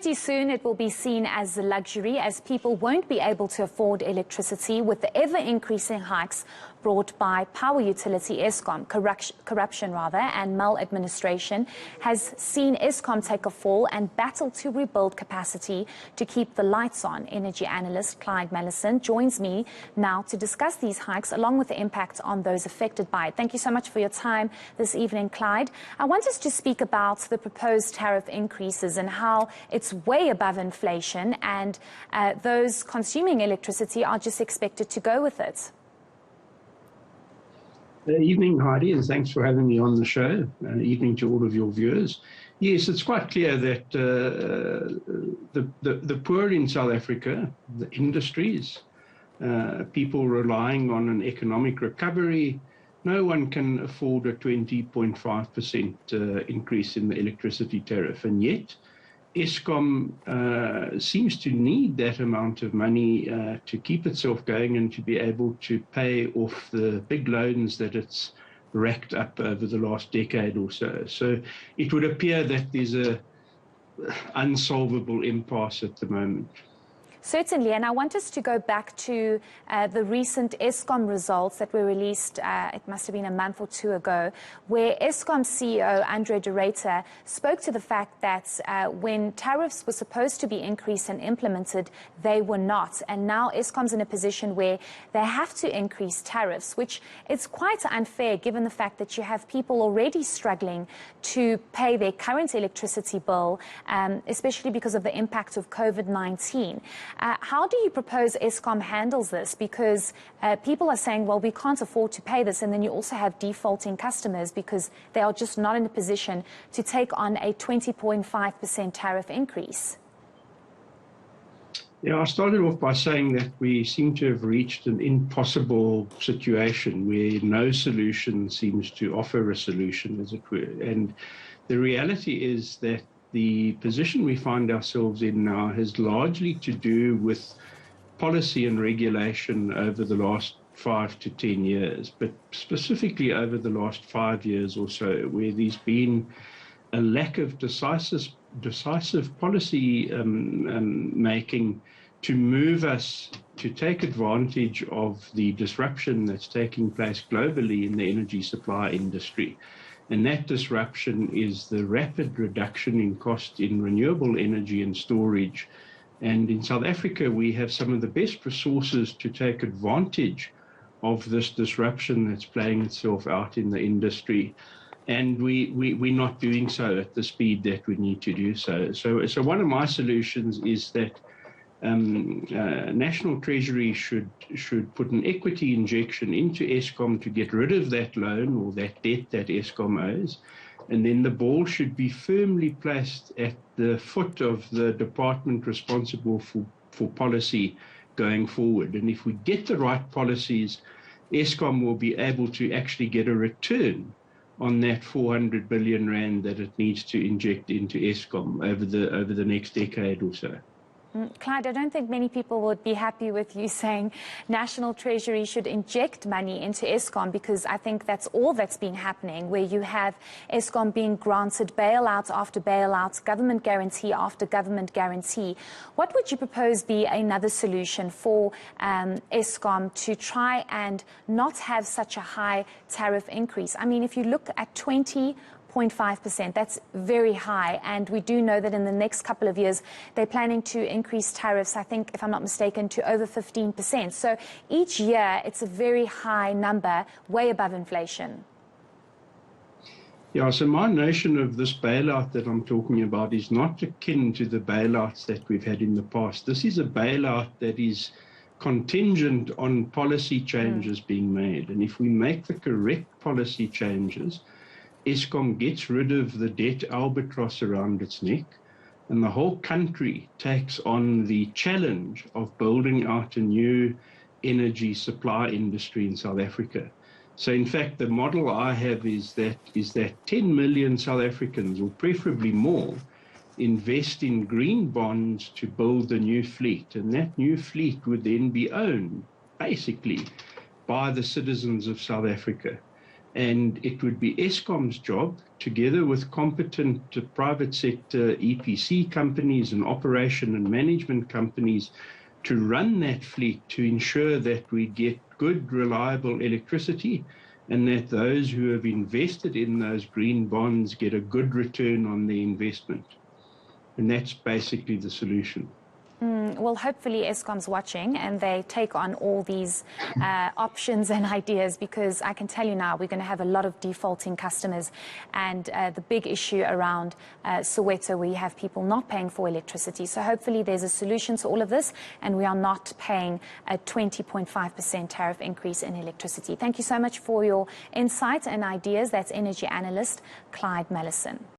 Pretty soon it will be seen as a luxury, as people won't be able to afford electricity with the ever-increasing hikes brought by power utility Eskom. Corruption and maladministration has seen Eskom take a fall and battle to rebuild capacity to keep the lights on. Energy analyst Clyde Mallinson joins me now to discuss these hikes along with the impact on those affected by it. Thank you so much for your time this evening, Clyde. I want us to speak about the proposed tariff increases and how it's way above inflation, and those consuming electricity are just expected to go with it. Evening, Heidi, and thanks for having me on the show. Evening to all of your viewers. Yes, it's quite clear that the poor in South Africa, the industries, people relying on an economic recovery, no one can afford a 20.5% increase in the electricity tariff, and yet Eskom seems to need that amount of money to keep itself going and to be able to pay off the big loans that it's racked up over the last decade or so. So it would appear that there's a unsolvable impasse at the moment. Certainly, and I want us to go back to the recent Eskom results that were released, it must have been a month or two ago, where Eskom CEO Andre de Ruyter spoke to the fact that when tariffs were supposed to be increased and implemented, they were not. And now Eskom's in a position where they have to increase tariffs, which is quite unfair given the fact that you have people already struggling to pay their current electricity bill, especially because of the impact of COVID-19. How do you propose Eskom handles this? Because people are saying, well, we can't afford to pay this, and then you also have defaulting customers because they are just not in a position to take on a 20.5% tariff increase. Yeah, I started off by saying that we seem to have reached an impossible situation where no solution seems to offer a solution, as it were. And the reality is that the position we find ourselves in now has largely to do with policy and regulation over the last 5 to 10 years, but specifically over the last 5 years or so, where there's been a lack of decisive policy making to move us to take advantage of the disruption that's taking place globally in the energy supply industry. And that disruption is the rapid reduction in cost in renewable energy and storage. And in South Africa, we have some of the best resources to take advantage of this disruption that's playing itself out in the industry. And we're not doing so at the speed that we need to do so. So one of my solutions is that National Treasury should put an equity injection into Eskom to get rid of that loan or that debt that Eskom owes, and then the ball should be firmly placed at the foot of the department responsible for policy going forward. And if we get the right policies, Eskom will be able to actually get a return on that 400 billion rand that it needs to inject into Eskom over the next decade or so. Clyde, I don't think many people would be happy with you saying National Treasury should inject money into Eskom, because I think that's all that's been happening, where you have Eskom being granted bailout after bailout, government guarantee after government guarantee. What would you propose be another solution for Eskom to try and not have such a high tariff increase? I mean, if you look at 20.5%, that's very high, and we do know that in the next couple of years they're planning to increase tariffs, I think, if I'm not mistaken, to over 15%. So each year it's a very high number, way above inflation. Yeah, so my notion of this bailout that I'm talking about is not akin to the bailouts that we've had in the past. This is a bailout that is contingent on policy changes being made, and if we make the correct policy changes, Eskom gets rid of the debt albatross around its neck, and the whole country takes on the challenge of building out a new energy supply industry in South Africa. So in fact, the model I have is that 10 million South Africans, or preferably more, invest in green bonds to build a new fleet, and that new fleet would then be owned basically by the citizens of South Africa. And it would be Eskom's job, together with competent private sector EPC companies and operation and management companies, to run that fleet to ensure that we get good, reliable electricity, and that those who have invested in those green bonds get a good return on their investment. And that's basically the solution. Well, hopefully Eskom's watching and they take on all these options and ideas, because I can tell you now we're going to have a lot of defaulting customers, and the big issue around Soweto, where you have people not paying for electricity. So hopefully there's a solution to all of this and we are not paying a 20.5% tariff increase in electricity. Thank you so much for your insight and ideas. That's energy analyst Clyde Mallinson.